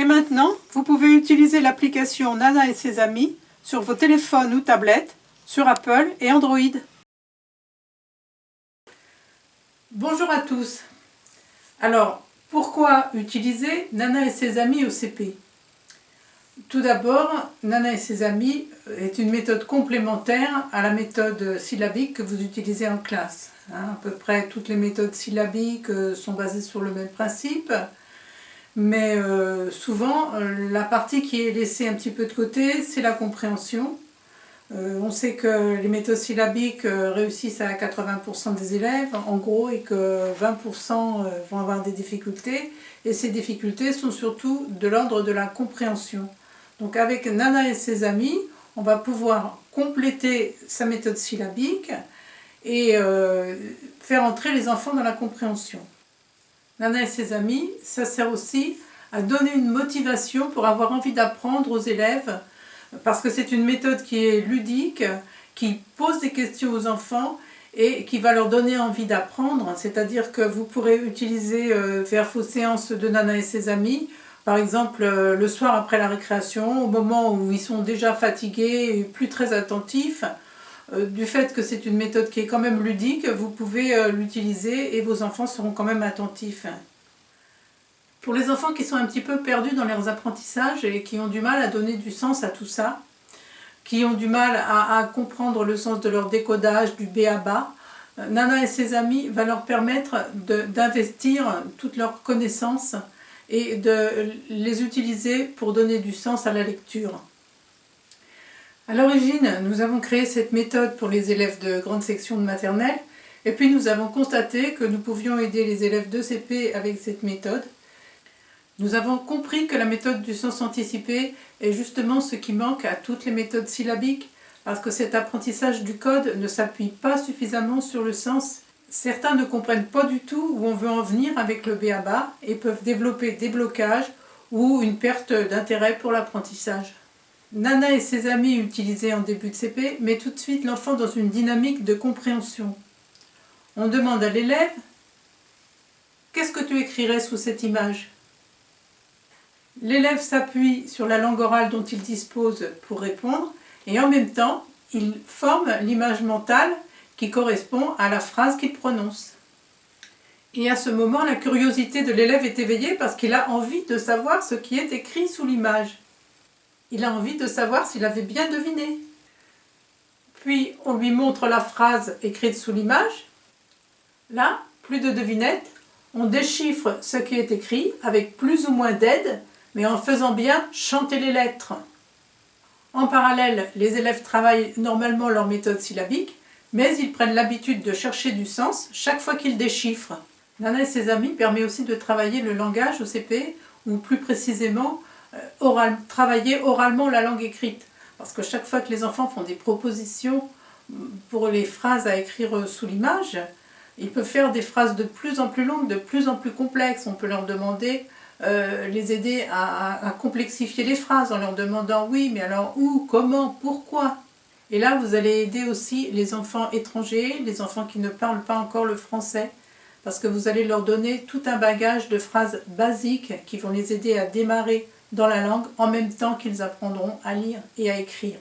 Et maintenant, vous pouvez utiliser l'application Nana et ses amis sur vos téléphones ou tablettes, sur Apple et Android. Bonjour à tous. Alors, pourquoi utiliser Nana et ses amis au CP? Tout d'abord, Nana et ses amis est une méthode complémentaire à la méthode syllabique que vous utilisez en classe. À peu près toutes les méthodes syllabiques sont basées sur le même principe, mais souvent la partie qui est laissée un petit peu de côté, c'est la compréhension. On sait que les méthodes syllabiques réussissent à 80% des élèves, en gros, et que 20% vont avoir des difficultés, et ces difficultés sont surtout de l'ordre de la compréhension. Donc avec Nana et ses amis, on va pouvoir compléter sa méthode syllabique et faire entrer les enfants dans la compréhension. Nana et ses amis, ça sert aussi à donner une motivation pour avoir envie d'apprendre aux élèves, parce que c'est une méthode qui est ludique, qui pose des questions aux enfants et qui va leur donner envie d'apprendre. C'est-à-dire que vous pourrez faire vos séances de Nana et ses amis, par exemple le soir après la récréation, au moment où ils sont déjà fatigués et plus très attentifs. Du fait que c'est une méthode qui est quand même ludique, vous pouvez l'utiliser et vos enfants seront quand même attentifs. Pour les enfants qui sont un petit peu perdus dans leurs apprentissages et qui ont du mal à donner du sens à tout ça, qui ont du mal à comprendre le sens de leur décodage, du B à bas, Nana et ses amis va leur permettre d'investir toutes leurs connaissances et de les utiliser pour donner du sens à la lecture. À l'origine, nous avons créé cette méthode pour les élèves de grande section de maternelle, et puis nous avons constaté que nous pouvions aider les élèves de CP avec cette méthode. Nous avons compris que la méthode du sens anticipé est justement ce qui manque à toutes les méthodes syllabiques, parce que cet apprentissage du code ne s'appuie pas suffisamment sur le sens. Certains ne comprennent pas du tout où on veut en venir avec le b.a.-ba et peuvent développer des blocages ou une perte d'intérêt pour l'apprentissage. Nana et ses amis utilisés en début de CP met tout de suite l'enfant dans une dynamique de compréhension. On demande à l'élève « Qu'est-ce que tu écrirais sous cette image ?» L'élève s'appuie sur la langue orale dont il dispose pour répondre et en même temps, il forme l'image mentale qui correspond à la phrase qu'il prononce. Et à ce moment, la curiosité de l'élève est éveillée parce qu'il a envie de savoir ce qui est écrit sous l'image. Il a envie de savoir s'il avait bien deviné. Puis on lui montre la phrase écrite sous l'image. Là, plus de devinette, on déchiffre ce qui est écrit avec plus ou moins d'aide, mais en faisant bien chanter les lettres. En parallèle, les élèves travaillent normalement leur méthode syllabique, mais ils prennent l'habitude de chercher du sens chaque fois qu'ils déchiffrent. Nana et ses amis permet aussi de travailler le langage au CP, ou plus précisément, travailler oralement la langue écrite. Parce que chaque fois que les enfants font des propositions pour les phrases à écrire sous l'image, ils peuvent faire des phrases de plus en plus longues, de plus en plus complexes. On peut leur demander, les aider à complexifier les phrases en leur demandant « oui, mais alors où, comment, pourquoi ?» Et là, vous allez aider aussi les enfants étrangers, les enfants qui ne parlent pas encore le français, parce que vous allez leur donner tout un bagage de phrases basiques qui vont les aider à démarrer dans la langue en même temps qu'ils apprendront à lire et à écrire.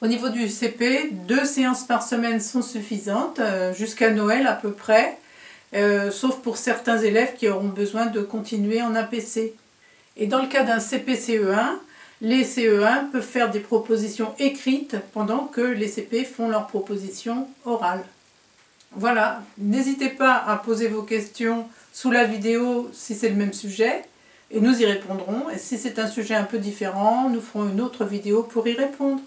Au niveau du CP, 2 séances par semaine sont suffisantes, jusqu'à Noël à peu près, sauf pour certains élèves qui auront besoin de continuer en APC. Et dans le cas d'un CP-CE1, les CE1 peuvent faire des propositions écrites pendant que les CP font leurs propositions orales. Voilà, n'hésitez pas à poser vos questions sous la vidéo si c'est le même sujet, et nous y répondrons. Et si c'est un sujet un peu différent, nous ferons une autre vidéo pour y répondre.